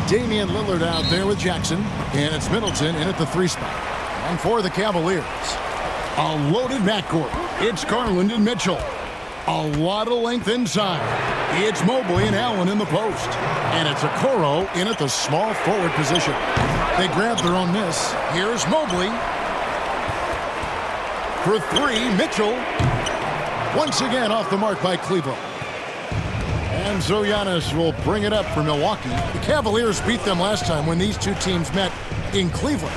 Damian Lillard out there with Jackson. And it's Middleton in at the 3 spot. And for the Cavaliers, a loaded backcourt. It's Garland and Mitchell. A lot of length inside. It's Mobley and Allen in the post. And it's Okoro in at the small forward position. They grab their own miss. Here's Mobley. For 3, Mitchell. Once again off the mark by Cleveland. And so Giannis will bring it up for Milwaukee. The Cavaliers beat them last time when these two teams met in Cleveland.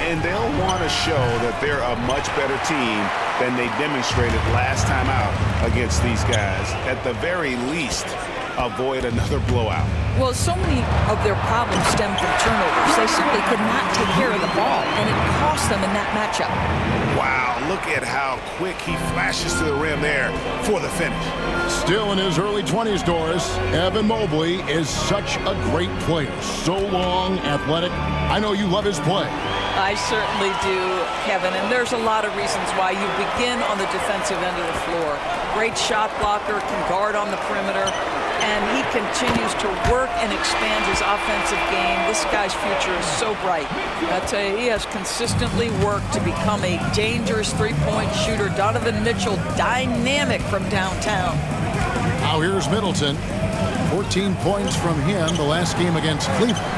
And they'll want to show that they're a much better team than they demonstrated last time out against these guys. At the very least, avoid another blowout. Well, so many of their problems stem from turnovers. They simply could not take care of the ball, and it cost them in that matchup. Wow, look at how quick he flashes to the rim there for the finish. Still in his early 20s, Doris, Evan Mobley is such a great player. So long, athletic. I know you love his play. I certainly do, Kevin, and there's a lot of reasons why you begin on the defensive end of the floor. Great shot blocker, can guard on the perimeter, and he continues to work and expand his offensive game. This guy's future is so bright. I tell you, he has consistently worked to become a dangerous three-point shooter. Donovan Mitchell, dynamic from downtown. Now here's Middleton. 14 points from him the last game against Cleveland.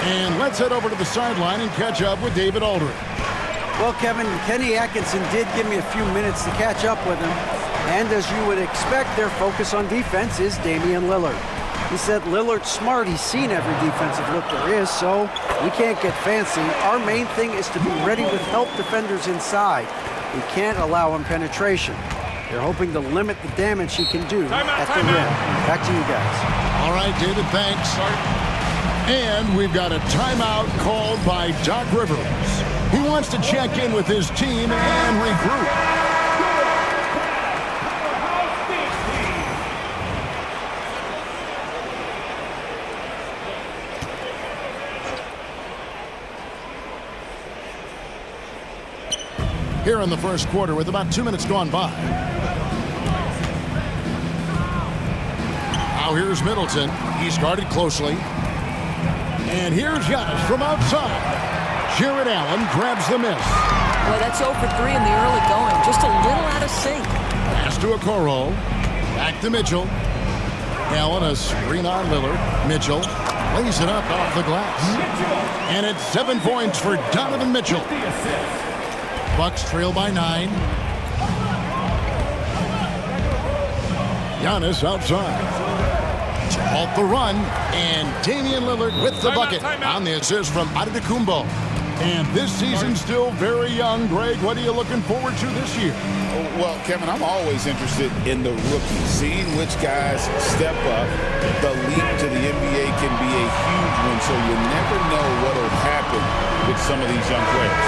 And let's head over to the sideline and catch up with David Aldridge. Well, Kevin, Kenny Atkinson did give me a few minutes to catch up with him. And as you would expect, their focus on defense is Damian Lillard. He said Lillard's smart. He's seen every defensive look there is, so we can't get fancy. Our main thing is to be ready with help defenders inside. We can't allow him penetration. They're hoping to limit the damage he can do at the rim. Back to you guys. All right, David, thanks. And we've got a timeout called by Doc Rivers. He wants to check in with his team and regroup. Here in the first quarter with about 2 minutes gone by. Now here's Middleton. He's guarded closely. And here's Giannis from outside. Jared Allen grabs the miss. Well, that's 0 for 3 in the early going. Just a little out of sync. Pass to Okoro. Back to Mitchell. Allen, a screen on Lillard. Mitchell lays it up off the glass. And it's 7 points for Donovan Mitchell. Bucks trail by 9. Giannis outside. Halt the run, and Damian Lillard with the bucket. On the assist from Antetokounmpo. And this season still very young. Greg, what are you looking forward to this year? Well, Kevin, I'm always interested in the rookies, seeing which guys step up. The leap to the NBA can be a huge one, so you never know what will happen with some of these young players.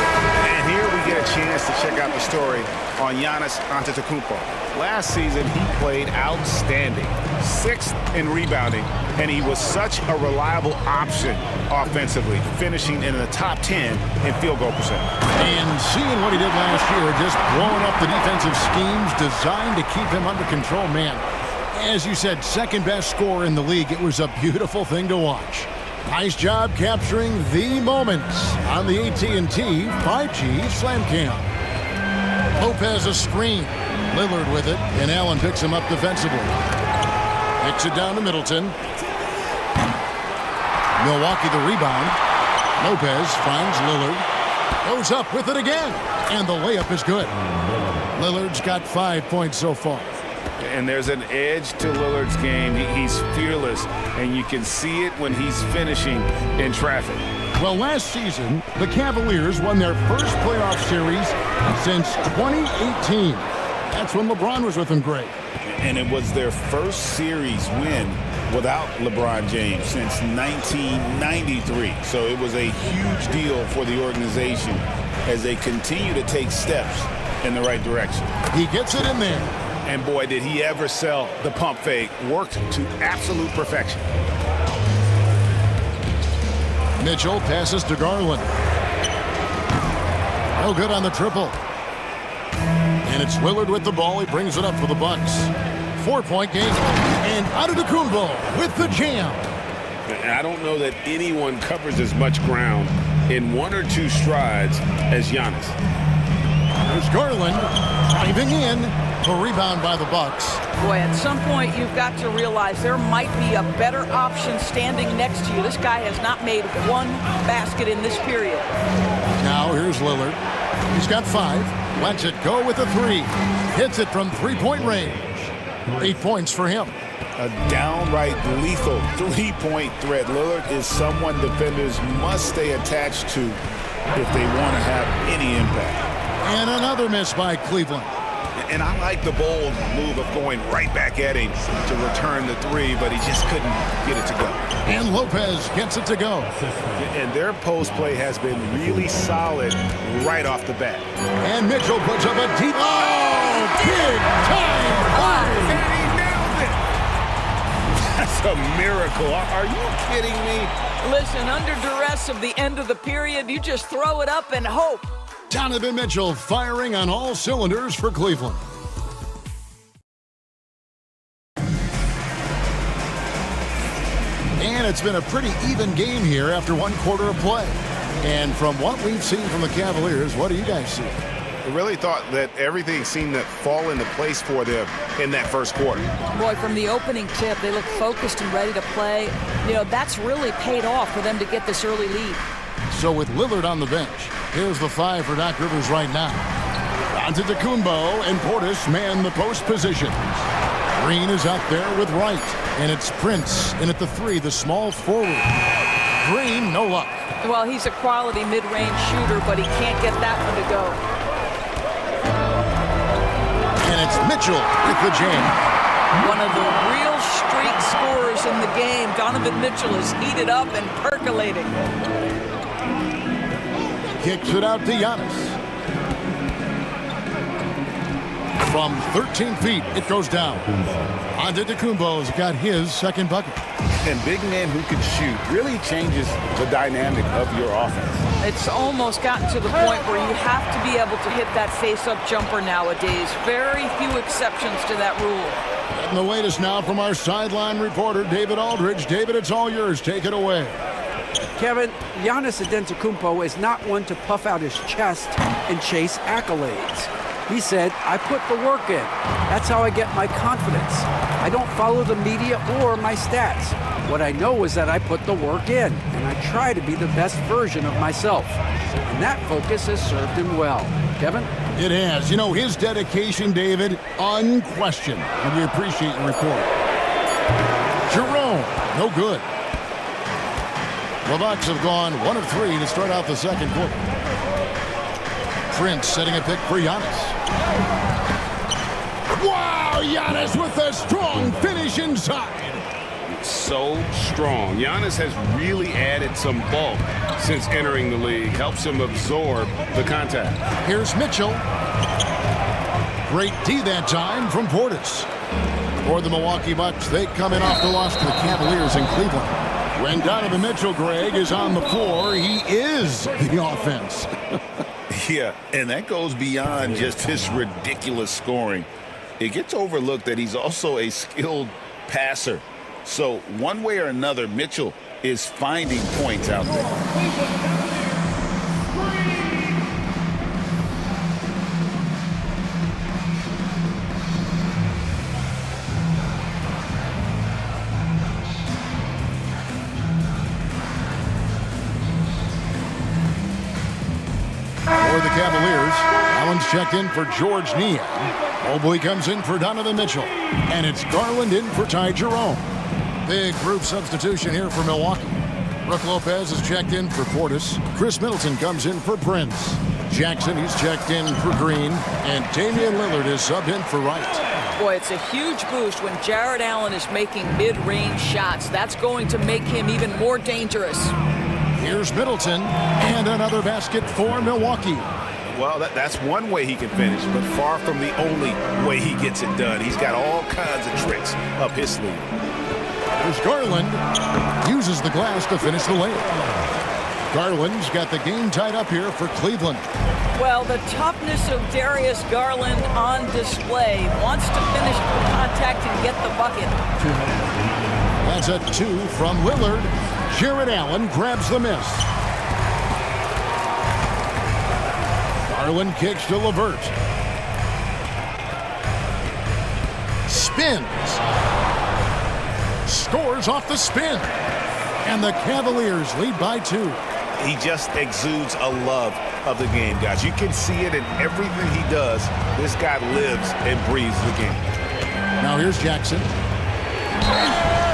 And here we get a chance to check out the story on Giannis Antetokounmpo. Last season, he played outstanding, 6th in rebounding, and he was such a reliable option offensively, finishing in the top 10 in field goal percentage. And seeing what he did last year, just blowing up the defensive schemes designed to keep him under control, man. As you said, second best scorer in the league. It was a beautiful thing to watch. Nice job capturing the moments on the AT&T 5G Slam Cam. Lopez a screen. Lillard with it, and Allen picks him up defensively. Kicks it down to Middleton. Milwaukee the rebound. Lopez finds Lillard. Goes up with it again, and the layup is good. Lillard's got 5 points so far. And there's an edge to Lillard's game. He's fearless, and you can see it when he's finishing in traffic. Well, last season, the Cavaliers won their first playoff series since 2018. That's when LeBron was with them, Greg. And it was their first series win without LeBron James since 1993. So it was a huge deal for the organization as they continue to take steps in the right direction. He gets it in there. And boy, did he ever sell the pump fake. Worked to absolute perfection. Mitchell passes to Garland. No good on the triple. And it's Lillard with the ball. He brings it up for the Bucks. 4-point game. And Antetokounmpo with the jam. I don't know that anyone covers as much ground in 1 or 2 strides as Giannis. There's Garland driving in. A rebound by the Bucks. Boy, at some point you've got to realize there might be a better option standing next to you. This guy has not made one basket in this period. Now here's Lillard. He's got 5. Lets it go with a 3. Hits it from 3-point range. 8 points for him. A downright lethal 3-point threat. Lillard is someone defenders must stay attached to if they want to have any impact. And another miss by Cleveland. And I like the bold move of going right back at him to return the 3, but he just couldn't get it to go. And Lopez gets it to go. And their post play has been really solid right off the bat. And Mitchell puts up a deep... Oh, big time! And he nailed it! That's a miracle. Are you kidding me? Listen, under duress of the end of the period, you just throw it up and hope. Donovan Mitchell firing on all cylinders for Cleveland. And it's been a pretty even game here after 1 quarter of play. And from what we've seen from the Cavaliers, what do you guys see? I really thought that everything seemed to fall into place for them in that first quarter. Boy, from the opening tip, they look focused and ready to play. You know, that's really paid off for them to get this early lead. So with Lillard on the bench, here's the 5 for Doc Rivers right now. Antetokounmpo and Portis man the post positions. Green is out there with Wright, and it's Prince in at the 3, the small forward. Green, no luck. Well, he's a quality mid-range shooter, but he can't get that one to go. And it's Mitchell with the jam. One of the real streak scorers in the game. Donovan Mitchell is heated up and percolating. Kicks it out to Giannis. From 13 feet, it goes down. Antetokounmpo's got his second bucket. And big man who can shoot really changes the dynamic of your offense. It's almost gotten to the point where you have to be able to hit that face-up jumper nowadays. Very few exceptions to that rule. And the latest now from our sideline reporter, David Aldridge. David, it's all yours. Take it away. Kevin, Giannis Antetokounmpo is not one to puff out his chest and chase accolades. He said, I put the work in. That's how I get my confidence. I don't follow the media or my stats. What I know is that I put the work in, and I try to be the best version of myself. And that focus has served him well. Kevin? It has. You know, his dedication, David, unquestioned. And we appreciate your report. Jerome, no good. The Bucks have gone 1 of 3 to start out the second quarter. Prince setting a pick for Giannis. Wow, Giannis with a strong finish inside. So strong. Giannis has really added some bulk since entering the league. Helps him absorb the contact. Here's Mitchell. Great D that time from Portis. For the Milwaukee Bucks, they come in off the loss to the Cavaliers in Cleveland. When Donovan Mitchell, Greg, is on the floor, he is the offense. Yeah, and that goes beyond just his ridiculous scoring. It gets overlooked that he's also a skilled passer. So one way or another, Mitchell is finding points out there. For the Cavaliers, Allen's checked in for George Niang. Mobley comes in for Donovan Mitchell. And it's Garland in for Ty Jerome. Big group substitution here for Milwaukee. Brook Lopez is checked in for Portis. Chris Middleton comes in for Prince. Jackson, he's checked in for Green. And Damian Lillard is subbed in for Wright. Boy, it's a huge boost when Jared Allen is making mid-range shots. That's going to make him even more dangerous. Here's Middleton, and another basket for Milwaukee. Well, that's one way he can finish, but far from the only way he gets it done. He's got all kinds of tricks up his sleeve. Here's Garland, uses the glass to finish the layup. Garland's got the game tied up here for Cleveland. Well, the toughness of Darius Garland on display. Wants to finish the contact and get the bucket. That's a 2 from Lillard. Jared Allen grabs the miss. Garland kicks to LeVert. Spins. Scores off the spin. And the Cavaliers lead by 2. He just exudes a love of the game, guys. You can see it in everything he does. This guy lives and breathes the game. Now here's Jackson.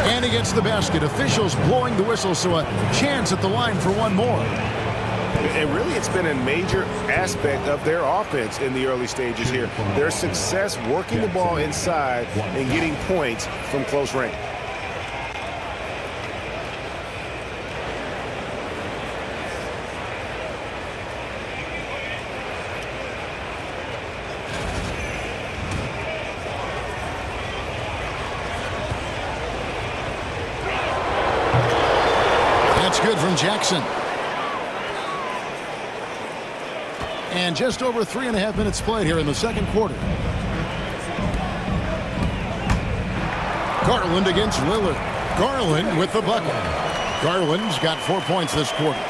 And he gets the basket. Officials blowing the whistle, so a chance at the line for one more. And really, it's been a major aspect of their offense in the early stages here. Their success working the ball inside and getting points from close range. That's good from Jackson. And just over 3.5 minutes played here in the second quarter. Garland against Lillard. Garland with the bucket. Garland's got 4 points this quarter.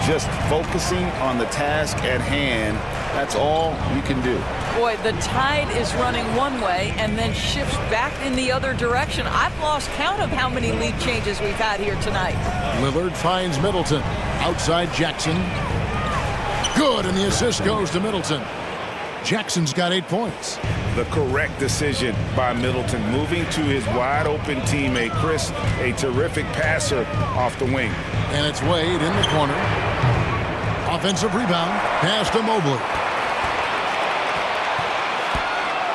Just focusing on the task at hand, that's all you can do. Boy, the tide is running one way and then shifts back in the other direction. I've lost count of how many lead changes we've had here tonight. Lillard finds Middleton. Outside Jackson. Good, and the assist goes to Middleton. Jackson's got 8 points. The correct decision by Middleton, moving to his wide-open teammate, Chris, a terrific passer off the wing. And it's Wade in the corner. Offensive rebound. Pass to Mobley.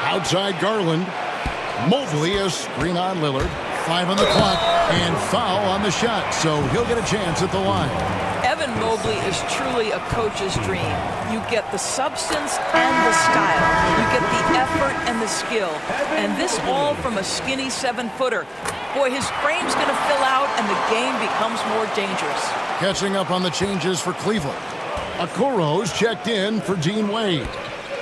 Outside Garland. Mobley, a screen on Lillard. 5 on the clock, and foul on the shot, so he'll get a chance at the line. Evan Mobley is truly a coach's dream. You get the substance and the style. You get the effort and the skill. And this all from a skinny 7-footer. Boy, his frame's going to fill out, and the game becomes more dangerous. Catching up on the changes for Cleveland. Okoro's checked in for Dean Wade.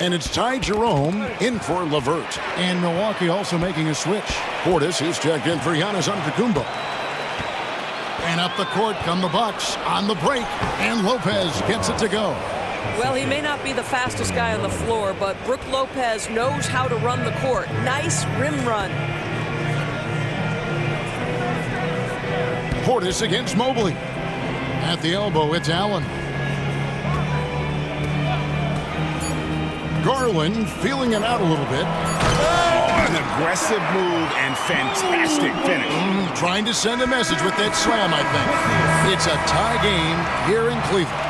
And it's Ty Jerome in for LeVert. And Milwaukee also making a switch. Portis is checked in for Giannis Antetokounmpo. And up the court come the Bucks on the break. And Lopez gets it to go. Well, he may not be the fastest guy on the floor, but Brook Lopez knows how to run the court. Nice rim run. Portis against Mobley. At the elbow, it's Allen. Garland feeling it out a little bit. Oh, an aggressive move and fantastic finish. Trying to send a message with that slam, I think. It's a tie game here in Cleveland.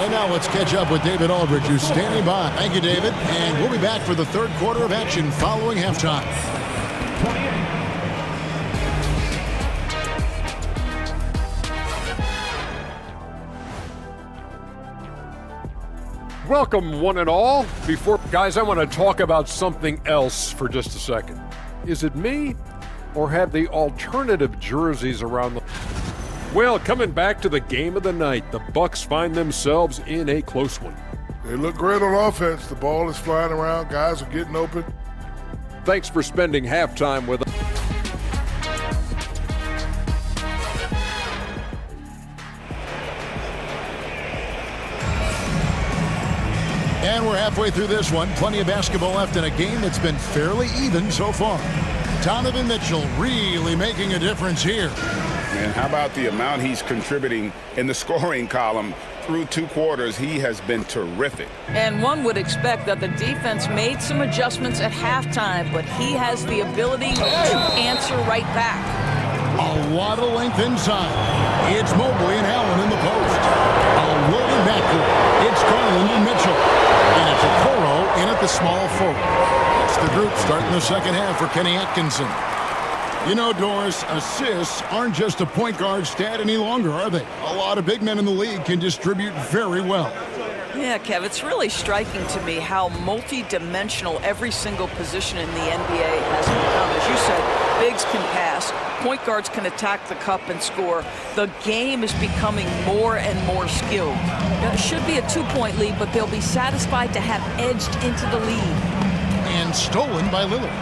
And now let's catch up with David Aldridge, who's standing by. Thank you, David. And we'll be back for the third quarter of action following halftime. Welcome, one and all. Guys, I want to talk about something else for just a second. Is it me, or have the alternative jerseys around the... Well, coming back to the game of the night, the Bucks find themselves in a close one. They look great on offense. The ball is flying around. Guys are getting open. Thanks for spending halftime with us. And we're halfway through this one. Plenty of basketball left in a game that's been fairly even so far. Donovan Mitchell really making a difference here. And how about the amount he's contributing in the scoring column? Through 2 quarters, he has been terrific. And one would expect that the defense made some adjustments at halftime, but he has the ability to answer right back. A lot of length inside. It's Mobley and Allen in the post. A loaded backcourt. It's Garland and Mitchell. And it's Okoro in at the small forward. It's the group starting the second half for Kenny Atkinson. You know, Doris, assists aren't just a point guard stat any longer, are they? A lot of big men in the league can distribute very well. Yeah, Kev, it's really striking to me how multi-dimensional every single position in the NBA has become. As you said, Bigs can pass. Point guards can attack the cup and score. The game is becoming more and more skilled. Now, it should be a 2-point lead, but they'll be satisfied to have edged into the lead. And stolen by Lillard.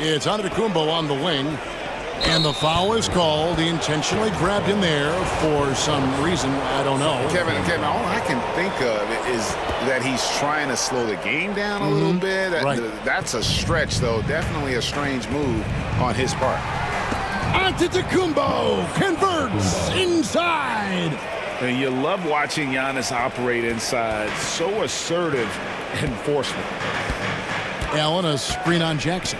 It's Antetokounmpo on the wing. And the foul is called. He intentionally grabbed in there for some reason. I don't know. Kevin, all I can think of is that he's trying to slow the game down a little bit. Right. That's a stretch, though. Definitely a strange move on his part. Antetokounmpo converts inside. And you love watching Giannis operate inside. So assertive enforcement. Allen, a screen on Jackson.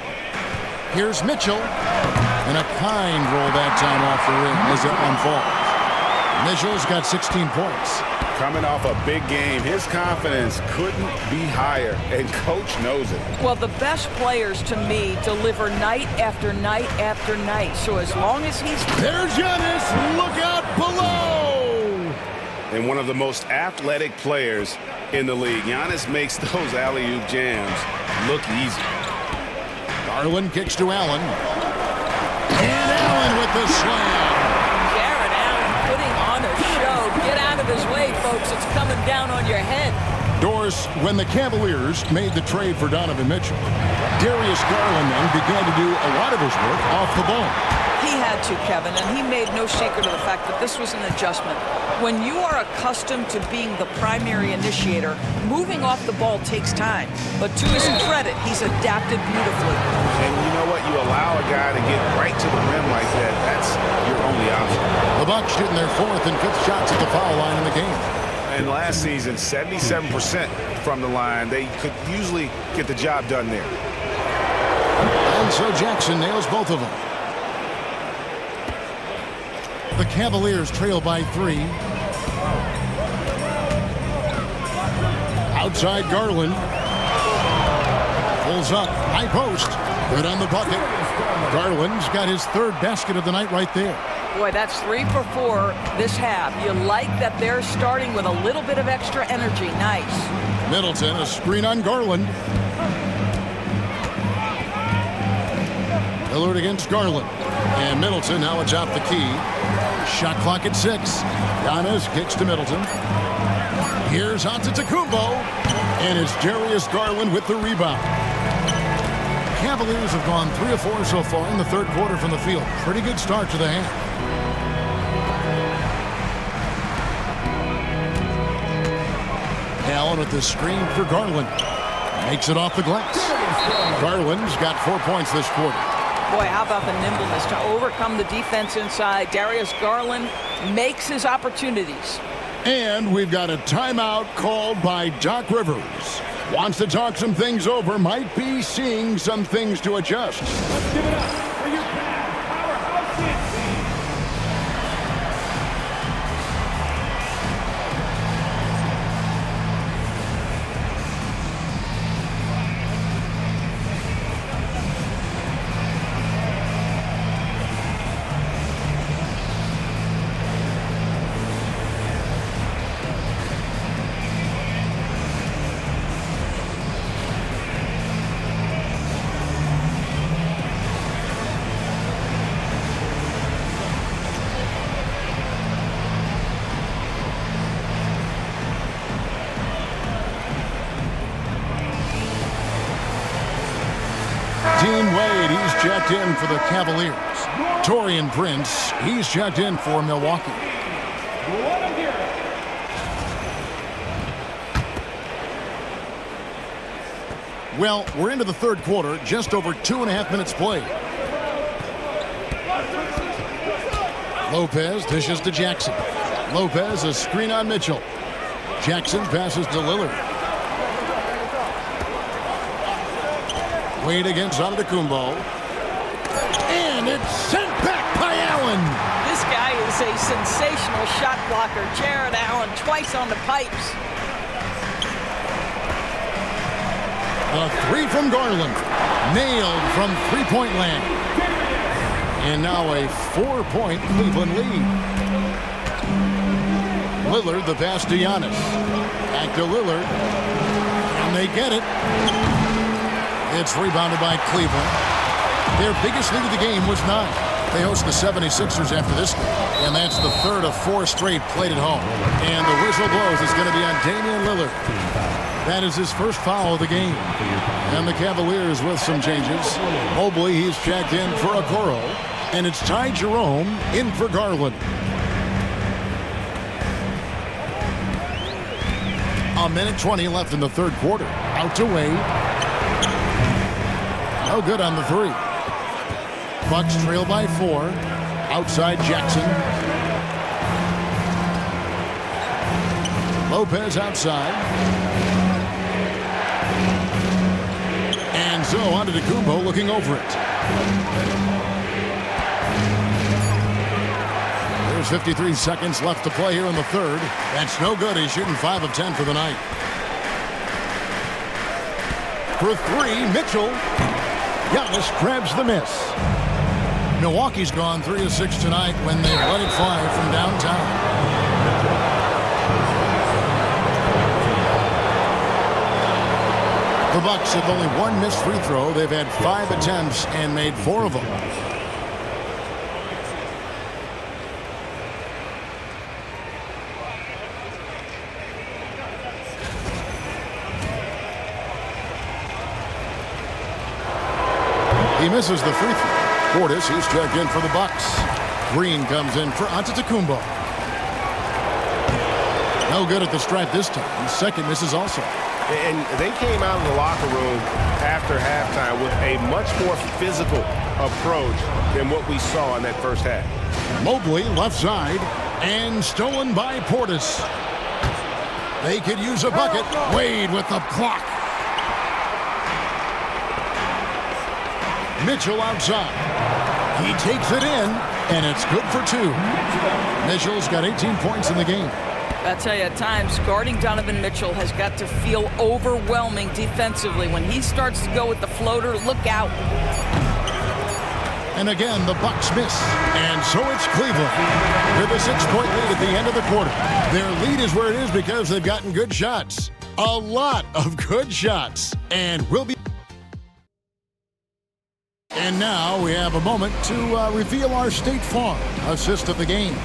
Here's Mitchell. And a kind roll that time off the rim as that one falls. Mitchell's got 16 points. Coming off a big game, his confidence couldn't be higher, and coach knows it. Well, the best players, to me, deliver night after night after night. So as long as he's... There's Giannis. Look out below. And one of the most athletic players in the league. Giannis makes those alley-oop jams look easy. Garland kicks to Allen. And Allen with the slam. Jared Allen putting on a show. Get out of his way, folks. It's coming down on your head. Doris, when the Cavaliers made the trade for Donovan Mitchell, Darius Garland then began to do a lot of his work off the ball. He had to, Kevin, and he made no secret of the fact that this was an adjustment. When you are accustomed to being the primary initiator, moving off the ball takes time. But to his credit, he's adapted beautifully. And you know what? You allow a guy to get right to the rim like that. That's your only option. The Bucks shooting their 4th and 5th shots at the foul line in the game. And last season, 77% from the line. They could usually get the job done there. And so Jackson nails both of them. The Cavaliers trail by 3. Outside Garland. Pulls up. High post. Good on the bucket. Garland's got his 3rd basket of the night right there. Boy, that's 3 for 4 this half. You like that they're starting with a little bit of extra energy. Nice. Middleton, a screen on Garland. Lillard against Garland. And Middleton, now it's off the key. Shot clock at 6. Giannis kicks to Middleton. Here's Antetokounmpo. And it's Darius Garland with the rebound. Cavaliers have gone 3 of 4 so far in the 3rd quarter from the field. Pretty good start to the half. Allen with the screen for Garland. Makes it off the glass. Garland's got 4 points this quarter. Boy, how about the nimbleness to overcome the defense inside. Darius Garland makes his opportunities. And we've got a timeout called by Doc Rivers. Wants to talk some things over, might be seeing some things to adjust. Let's give it up for your powerhouse team. Dean Wade, he's checked in for the Cavaliers. Taurean Prince, he's checked in for Milwaukee. Well, we're into the 3rd quarter, just over 2.5 minutes played. Lopez dishes to Jackson. Lopez, a screen on Mitchell. Jackson passes to Lillard. Wade against Antetokounmpo. And it's sent back by Allen. This guy is a sensational shot blocker. Jared Allen twice on the pipes. A 3 from Garland. Nailed from 3-point land. And now a 4-point Cleveland lead. Lillard, the pass to Giannis. Back to Lillard. And they get it. It's rebounded by Cleveland. Their biggest lead of the game was 9. They host the 76ers after this game, and that's the third of 4 straight played at home. And the whistle blows. It's going to be on Damian Lillard. That is his first foul of the game. And the Cavaliers with some changes. Mobley, he's checked in for Okoro. And it's Ty Jerome in for Garland. A minute 20 left in the third quarter. Out to Wade. No good on the 3. Bucks trail by 4. Outside Jackson. Lopez outside. And so on to Antetokounmpo looking over it. There's 53 seconds left to play here in the third. That's no good. He's shooting 5 of 10 for the night. For 3, Mitchell. Giannis grabs the miss. Milwaukee's gone 3 of 6 tonight when they've let it fly from downtown. The Bucks have only 1 missed free throw. They've had 5 attempts and made 4 of them. He misses the free throw. Portis, he's checked in for the Bucks. Green comes in for Antetokounmpo. No good at the stripe this time. The second misses also. And they came out of the locker room after halftime with a much more physical approach than what we saw in that first half. Mobley left side and stolen by Portis. They could use a bucket. Wade with the block. Mitchell outside. He takes it in, and it's good for 2. Mitchell's got 18 points in the game. I tell you, at times, guarding Donovan Mitchell has got to feel overwhelming defensively. When he starts to go with the floater, look out. And again, the Bucks miss. And so it's Cleveland with a 6-point lead at the end of the quarter. Their lead is where it is because they've gotten good shots. A lot of good shots. And we'll be... And now we have a moment to reveal our State Farm assist of the game.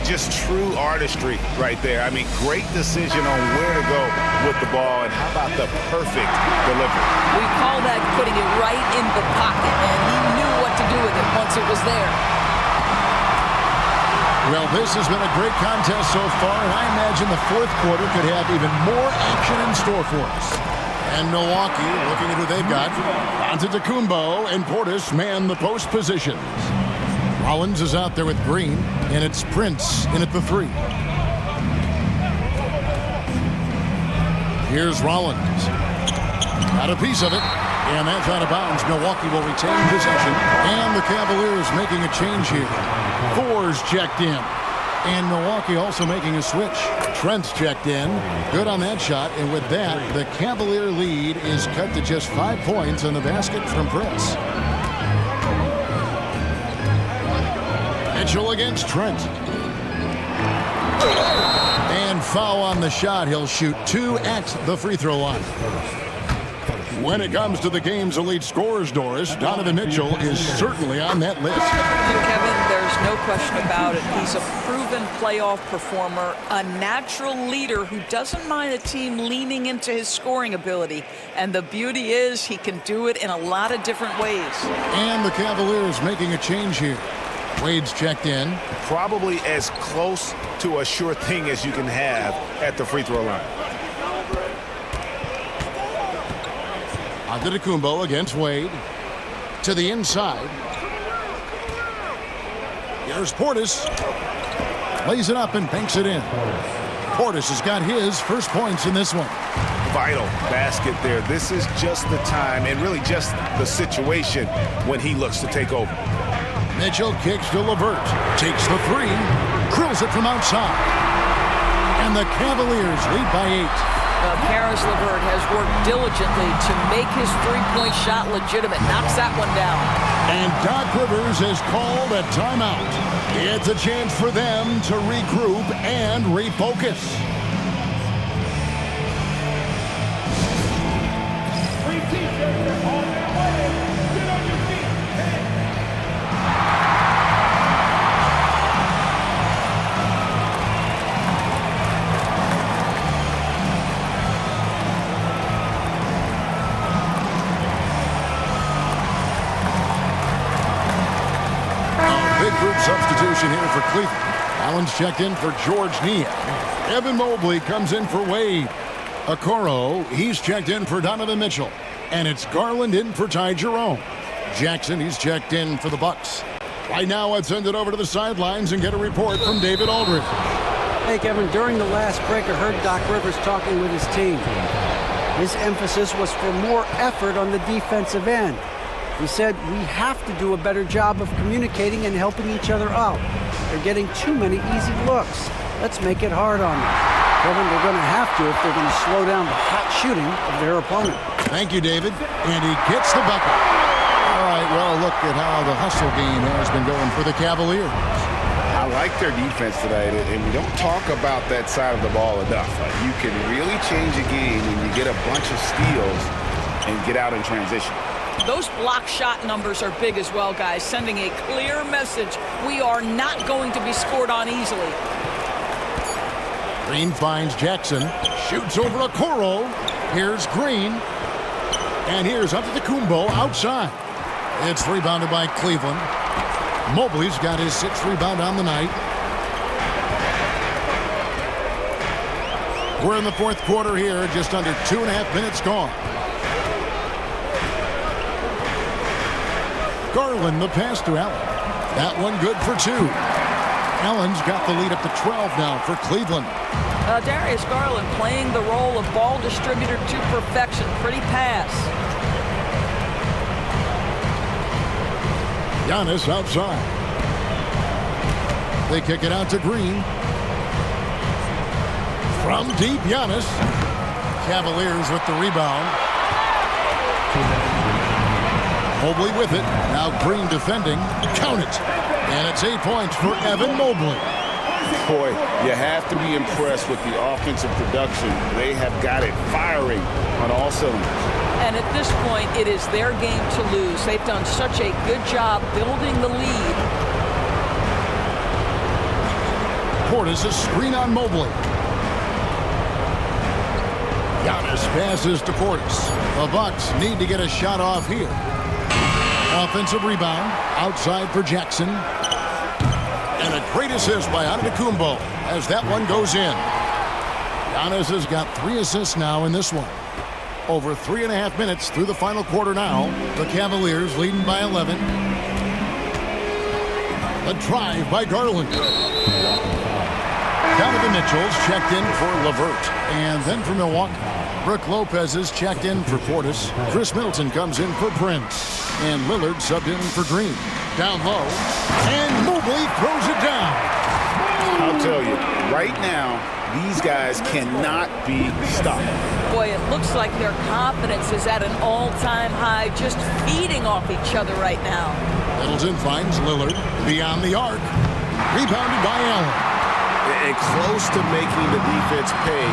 Just true artistry right there. I mean, great decision on where to go with the ball, and how about the perfect delivery? We call that putting it right in the pocket, and he knew what to do with it once it was there. Well, this has been a great contest so far, and I imagine the fourth quarter could have even more action in store for us. And Milwaukee, looking at who they've got, Antetokounmpo and Portis man the post positions. Rollins is out there with Green, and it's Prince in at the 3. Here's Rollins. Got a piece of it, and that's out of bounds. Milwaukee will retain possession, and the Cavaliers making a change here. Thor's checked in, and Milwaukee also making a switch. Trent's checked in. Good on that shot, and with that, the Cavalier lead is cut to just 5 points on the basket from Prince. Mitchell against Trent. And foul on the shot. He'll shoot 2 at the free throw line. When it comes to the game's elite scorers, Doris, Donovan Mitchell is certainly on that list. Kevin, there's no question about it. He's a proven playoff performer, a natural leader who doesn't mind a team leaning into his scoring ability. And the beauty is he can do it in a lot of different ways. And the Cavaliers making a change here. Wade's checked in. Probably as close to a sure thing as you can have at the free throw line. Antetokounmpo against Wade. To the inside. Here's Portis. Lays it up and banks it in. Portis has got his first points in this one. Vital basket there. This is just the time and really just the situation when he looks to take over. Mitchell kicks to LeVert. Takes the 3. Drills it from outside. And the Cavaliers lead by 8. Well, Karis LeVert has worked diligently to make his three-point shot legitimate. Knocks that one down. And Doc Rivers has called a timeout. It's a chance for them to regroup and refocus. substitution here for Cleveland. Allen's checked in for George Niang. Evan Mobley comes in for Wade. Okoro, he's checked in for Donovan Mitchell. And it's Garland in for Ty Jerome. Jackson, he's checked in for the Bucks. Right now, let's send it over to the sidelines and get a report from David Aldridge. Hey, Kevin, during the last break, I heard Doc Rivers talking with his team. His emphasis was for more effort on the defensive end. He said, we have to do a better job of communicating and helping each other out. They're getting too many easy looks. Let's make it hard on them. Kevin, they're going to have to if they're going to slow down the hot shooting of their opponent. Thank you, David. And he gets the bucket. All right, well, look at how the hustle game has been going for the Cavaliers. I like their defense tonight, and we don't talk about that side of the ball enough. You can really change a game when you get a bunch of steals and get out in transition. Those block shot numbers are big as well, guys, sending a clear message. We are not going to be scored on easily. Green finds Jackson, shoots over Okoro. Here's Green, and here's Antetokounmpo outside. It's rebounded by Cleveland. Mobley's got his 6th rebound on the night. We're in the 4th quarter here, just under 2.5 minutes gone. Garland, the pass to Allen. That one good for 2. Allen's got the lead up to 12 now for Cleveland. Darius Garland playing the role of ball distributor to perfection. Pretty pass. Giannis outside. They kick it out to Green. From deep, Giannis. Cavaliers with the rebound. Mobley with it. Now Green defending. Count it. And it's 8 points for Evan Mobley. Boy, you have to be impressed with the offensive production. They have got it firing on all cylinders. And at this point, it is their game to lose. They've done such a good job building the lead. Portis, a screen on Mobley. Giannis passes to Portis. The Bucks need to get a shot off here. Offensive rebound outside for Jackson. And a great assist by Antetokounmpo as that one goes in. Giannis has got 3 assists now in this one. Over 3.5 minutes through the final quarter now. The Cavaliers leading by 11. A drive by Garland. Donovan Mitchell's checked in for LeVert. And then for Milwaukee, Brook Lopez is checked in for Portis. Chris Middleton comes in for Prince. And Lillard subbed in for Green. Down low. And Mobley throws it down. I'll tell you, right now, these guys cannot be stopped. Boy, it looks like their confidence is at an all-time high, just feeding off each other right now. Middleton finds Lillard beyond the arc. Rebounded by Allen. And close to making the defense pay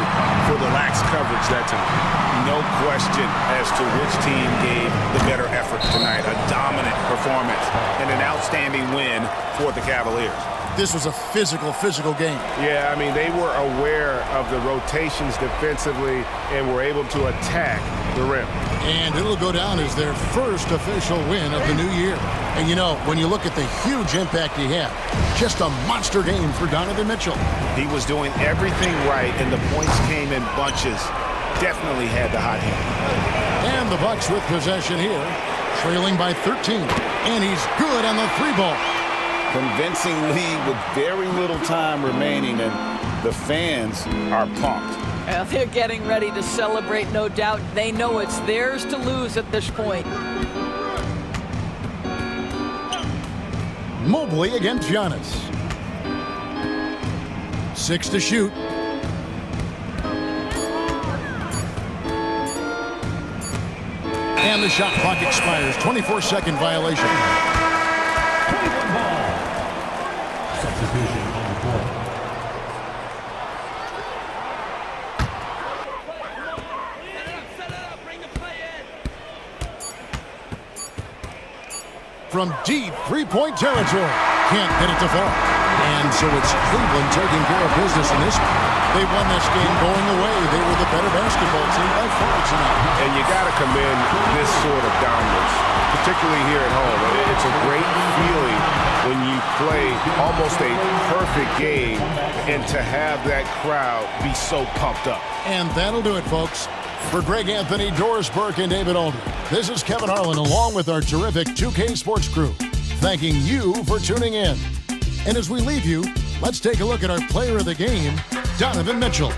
for the lax coverage that time. No question as to which team gave the better effort tonight. A dominant performance and an outstanding win for the Cavaliers. This was a physical game. Yeah, I mean, they were aware of the rotations defensively and were able to attack the rim. And it'll go down as their first official win of the new year. And you know, when you look at the huge impact he had, just a monster game for Donovan Mitchell. He was doing everything right, and the points came in bunches. Definitely had the hot hand. And the Bucks with possession here, trailing by 13. And he's good on the 3-ball. Convincing lead with very little time remaining, and the fans are pumped. Well, they're getting ready to celebrate, no doubt. They know it's theirs to lose at this point. Mobley against Giannis. 6 to shoot. And the shot clock expires. 24-second violation. Substitution on the court. From deep three-point territory. Can't get it to fall. And so it's Cleveland taking care of business in this one. They won this game going away. They were the better basketball team by far tonight. And you got to commend this sort of dominance, particularly here at home. It's a great feeling when you play almost a perfect game and to have that crowd be so pumped up. And that'll do it, folks. For Greg Anthony, Doris Burke, and David Aldridge, this is Kevin Harlan along with our terrific 2K Sports crew, thanking you for tuning in. And as we leave you, let's take a look at our player of the game, Donovan Mitchell.